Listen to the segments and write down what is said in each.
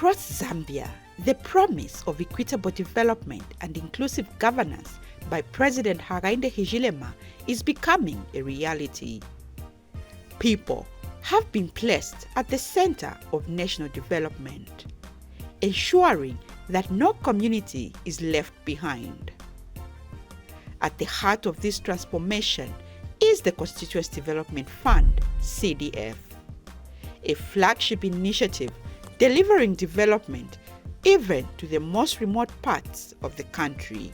Across Zambia, the promise of equitable development and inclusive governance by President Hakainde Hichilema is becoming a reality. People have been placed at the center of national development, ensuring that no community is left behind. At the heart of this transformation is the Constituency Development Fund, CDF, a flagship initiative delivering development even to the most remote parts of the country.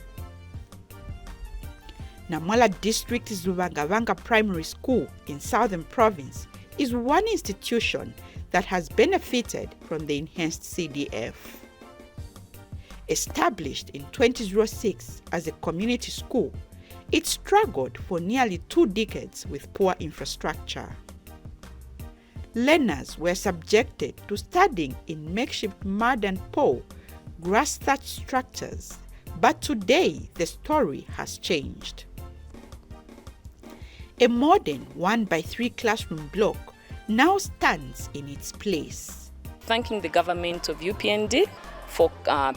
Namwala District's Lubangabanga Primary School in Southern Province is one institution that has benefited from the enhanced CDF. Established in 2006 as a community school, it struggled for nearly 2 decades with poor infrastructure. Learners were subjected to studying in makeshift mud and pole, grass-thatched structures, but today the story has changed. A modern 1x3 classroom block now stands in its place. Thanking the government of UPND for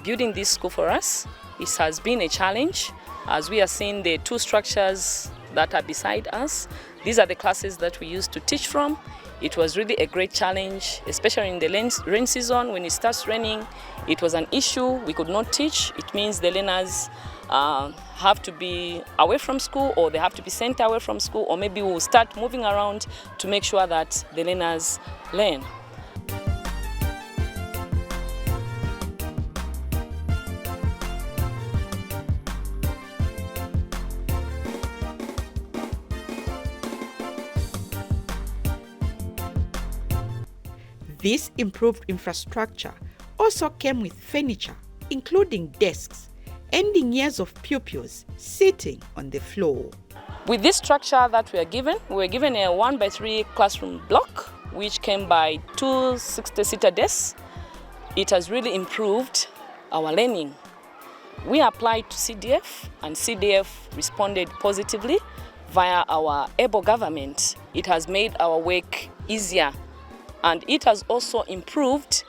building this school for us. It has been a challenge as we are seeing the 2 structures that are beside us. These are the classes that we used to teach from. It was really a great challenge, especially in the rain season. When it starts raining, it was an issue. We could not teach. It means the learners have to be away from school, or they have to be sent away from school, or maybe we'll start moving around to make sure that the learners learn. This improved infrastructure also came with furniture, including desks, ending years of pupils sitting on the floor. With this structure that we were given a 1x3 classroom block, which came by 2 60-seater desks. It has really improved our learning. We applied to CDF, and CDF responded positively via our able government. It has made our work easier, and it has also improved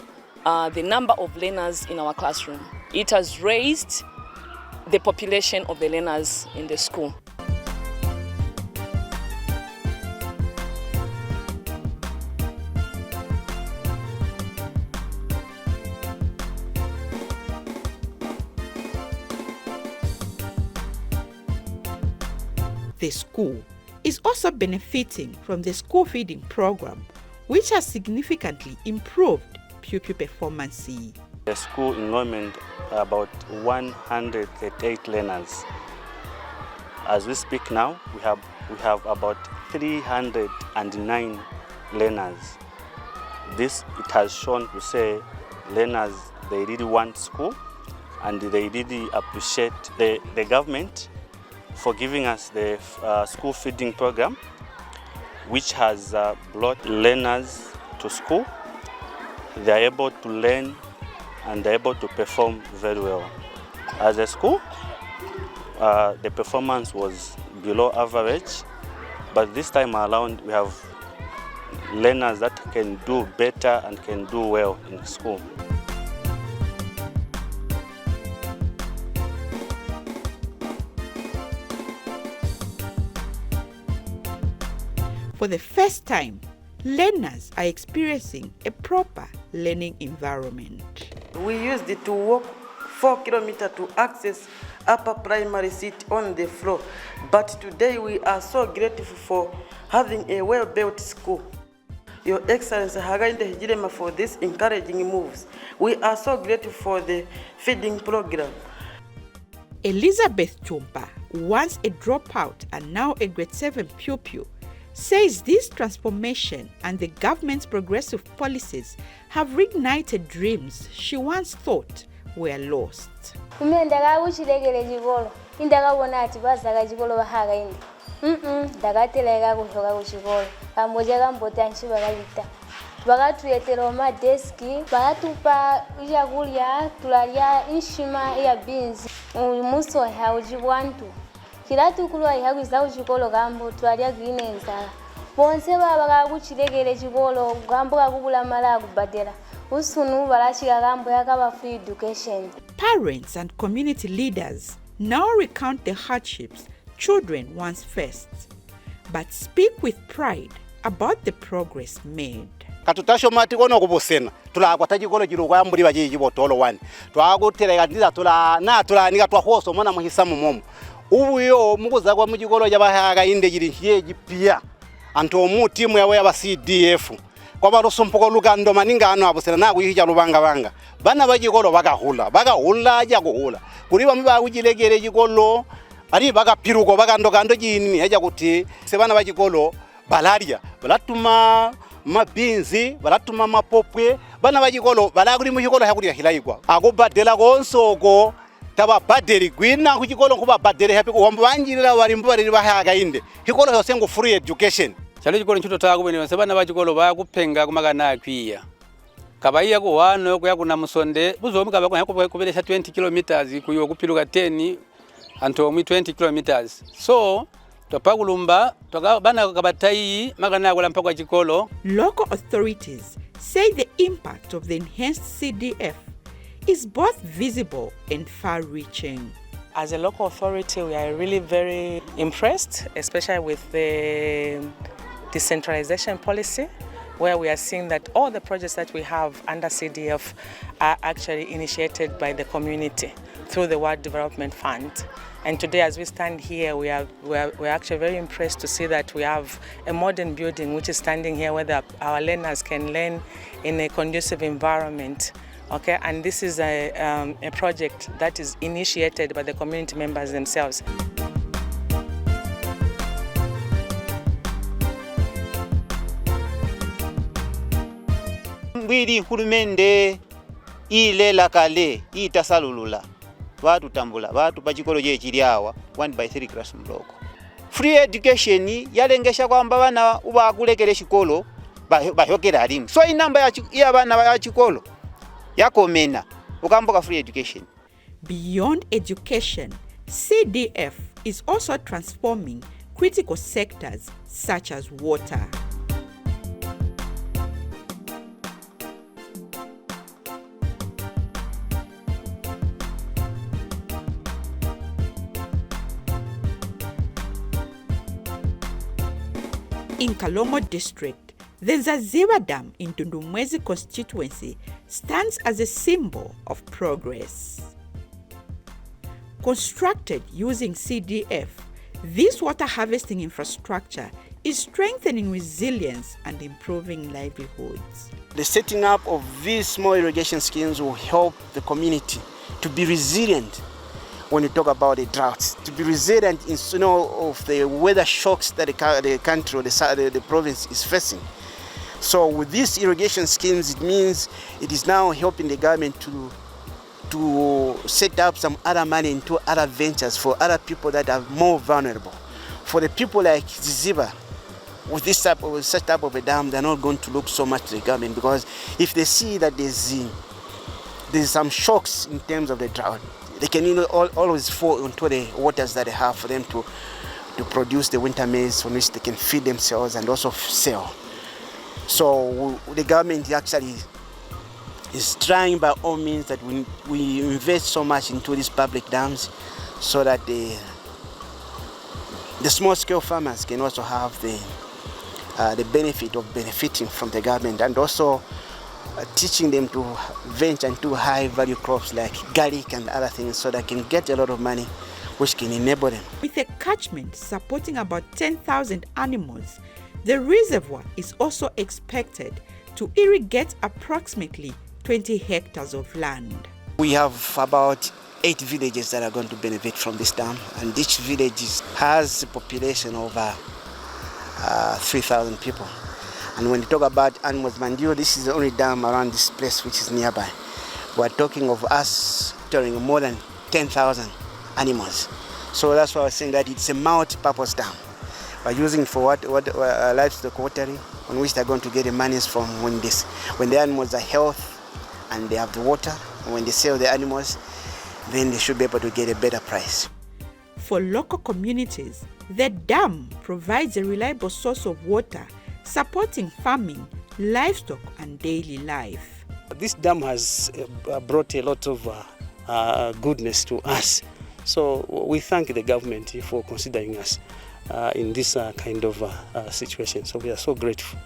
the number of learners in our classroom. It has raised the population of the learners in the school. The school is also benefiting from the school feeding program, which has significantly improved pupil performance. The school enrollment about 138 learners. As we speak now, we have about 309 learners. This it has shown to say learners, they really want school, and they really appreciate the government for giving us the school feeding program, which has brought learners to school. They are able to learn and they're able to perform very well. As a school, the performance was below average, but this time around we have learners that can do better and can do well in school. For the first time, learners are experiencing a proper learning environment. We used it to walk 4 kilometers to access upper primary seat on the floor. But today we are so grateful for having a well-built school. Your Excellency Hakainde Hichilema for these encouraging moves. We are so grateful for the feeding program. Elizabeth Chumpa, once a dropout and now a grade 7 pupil, says this transformation and the government's progressive policies have reignited dreams she once thought were lost. Bakatuyetera amadeski, baratupa ijakulya tulalya inshima ya beans umuso hawujibwantu kiratukulwa ihagwiza uchikolo gambo tulalya green enzala bonse baba kakuchilegere chikolo gambo kakubula mala kubadela usunu balashika kambo yakaba free education. Parents and community leaders now recount the hardships children once faced, but speak with pride about the progress made. Katutasho mati kono kubosena tulakwata chikolo chilo kwambuli bachi chibotolo wani twakutereka ndiza tula nika twahoso mona muhisamu momo ubuyo mukuza kwa muchikolo chabahaga inde chili chiye chipia anto mu timu yawe ya CDF kwa baroso mpoko lukando maninga ano abosena na kuyicha lubanga banga bana bachikolo bakahula ja kuhula kuliba mba kuchilegere chikolo ari bakapiruko bakandokando chini haja kuti sebana bachikolo balaria balatuma mabinzi balatuma mapopwe bana bachikolo balakuli muchikolo hakulya hilaigwa akubadela konsoko taba badeli gwina kuchikolo kuba badeli hapi kuhamba banjirira balimbo bali bahaga inde hikolo yose ngo free education chalo chikolo nchuto takubene sebana bachikolo bakupenga kumagana akwiya kabaiya ko wano kuya kuna musonde buzomuka bakho kubelesha 20 kilometers kuyo kupiluka 10 anto mu 20 kilometers so topakulumba bana kabatai magana kula mpaka chikolo. Local authorities say the impact of the enhanced CDF is both visible and far-reaching. As a local authority, we are really very impressed, especially with the decentralization policy, where we are seeing that all the projects that we have under CDF are actually initiated by the community through the World Development Fund. And today, as we stand here, we're actually very impressed to see that we have a modern building which is standing here where our learners can learn in a conducive environment. Okay, and this is a project that is initiated by the community members themselves. Mbili hulumende ile lakale itasalulula watu tambula watu pachikolo je chiliawa 1/3 classroom block. Free education yalengesha kwamba bana ubakulekele chikolo bahokera alimu so inamba ya bana ba chikolo yakomena ukamboka free education. Beyond education, CDF is also transforming critical sectors such as water. In Kalomo district, the Zaziwa Dam in Tundumwezi constituency stands as a symbol of progress. Constructed using CDF, this water harvesting infrastructure is strengthening resilience and improving livelihoods. The setting up of these small irrigation schemes will help the community to be resilient when you talk about the droughts, to be resilient in of the weather shocks that the country or the province is facing. So with these irrigation schemes, it means it is now helping the government to set up some other money into other ventures for other people that are more vulnerable. For the people like Ziziba, with such type of a dam, they're not going to look so much to the government, because if they see that there's some shocks in terms of the drought, they can always fall into the waters that they have for them to produce the winter maize from which they can feed themselves and also sell. So the government actually is trying by all means that we invest so much into these public dams so that the small-scale farmers can also have the benefit of benefiting from the government, and also teaching them to venture into high-value crops like garlic and other things so they can get a lot of money which can enable them. With a catchment supporting about 10,000 animals, the reservoir is also expected to irrigate approximately 20 hectares of land. We have about 8 villages that are going to benefit from this dam, and each village has a population of 3,000 people. And when you talk about animals, Mandio, this is the only dam around this place which is nearby. We're talking of us touring more than 10,000 animals. So that's why I was saying that it's a multi-purpose dam. We're using it for livestock watering, on which they're going to get the monies from when the animals are healthy and they have the water. And when they sell the animals, then they should be able to get a better price. For local communities, the dam provides a reliable source of water, supporting farming, livestock, and daily life. This dam has brought a lot of goodness to us. So we thank the government for considering us in this kind of situation. So we are so grateful.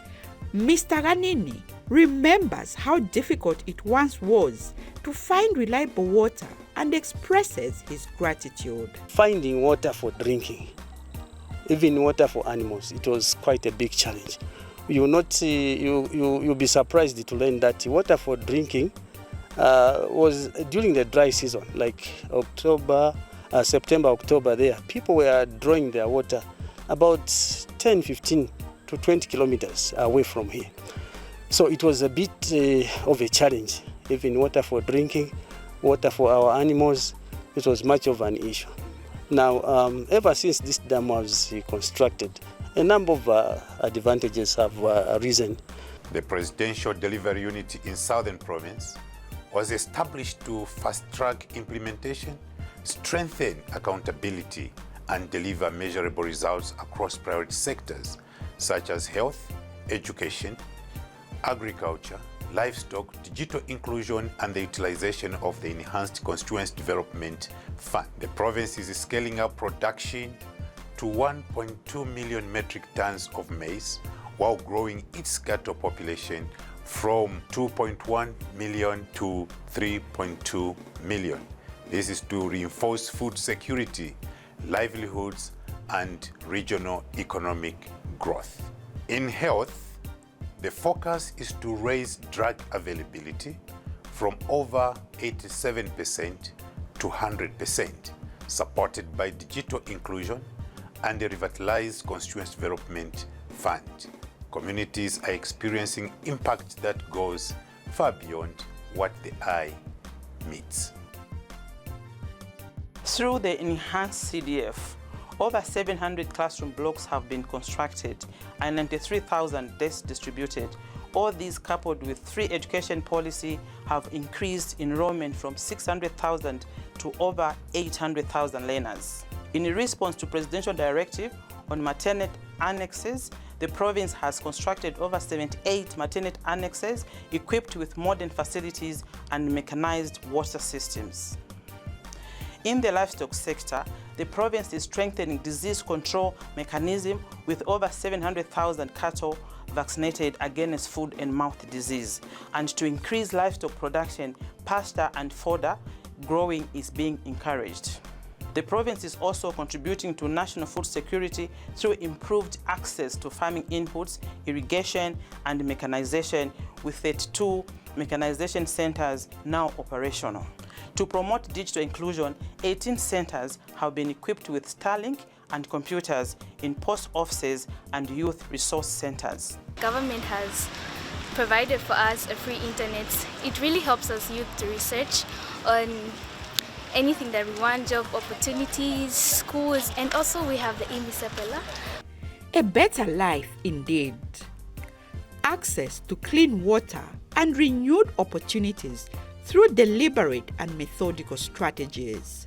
Mr. Ganini remembers how difficult it once was to find reliable water and expresses his gratitude. Finding water for drinking, even water for animals, it was quite a big challenge. You will not you'll be surprised to learn that water for drinking was during the dry season, like September, October there. People were drawing their water about 10, 15 to 20 kilometers away from here. So it was a bit of a challenge. Even water for drinking, water for our animals, it was much of an issue. Now, ever since this dam was constructed, a number of advantages have arisen. The Presidential Delivery Unit in Southern Province was established to fast-track implementation, strengthen accountability, and deliver measurable results across priority sectors such as health, education, agriculture, livestock, digital inclusion, and the utilization of the Enhanced Constituency Development Fund. The province is scaling up production to 1.2 million metric tons of maize while growing its cattle population from 2.1 million to 3.2 million. This is to reinforce food security, livelihoods, and regional economic growth. In health, the focus is to raise drug availability from over 87% to 100%, supported by digital inclusion and the revitalized Constituency Development Fund. Communities are experiencing impact that goes far beyond what the eye meets. Through the enhanced CDF, over 700 classroom blocks have been constructed and 93,000 desks distributed. All these, coupled with free education policy, have increased enrollment from 600,000 to over 800,000 learners. In response to Presidential Directive on maternity annexes, the province has constructed over 78 maternity annexes equipped with modern facilities and mechanized water systems. In the livestock sector, the province is strengthening disease control mechanism with over 700,000 cattle vaccinated against foot and mouth disease. And to increase livestock production, pasture and fodder growing is being encouraged. The province is also contributing to national food security through improved access to farming inputs, irrigation, and mechanization, with 32 mechanization centers now operational. To promote digital inclusion, 18 centers have been equipped with Starlink and computers in post offices and youth resource centers. Government has provided for us a free internet. It really helps us youth to research on anything that we want, job opportunities, schools, and also we have the Imisapela. A better life indeed. Access to clean water and renewed opportunities through deliberate and methodical strategies.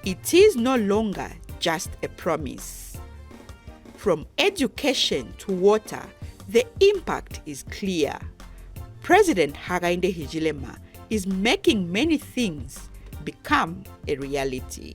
It is no longer just a promise. From education to water, the impact is clear. President Hakainde Hichilema is making many things become a reality.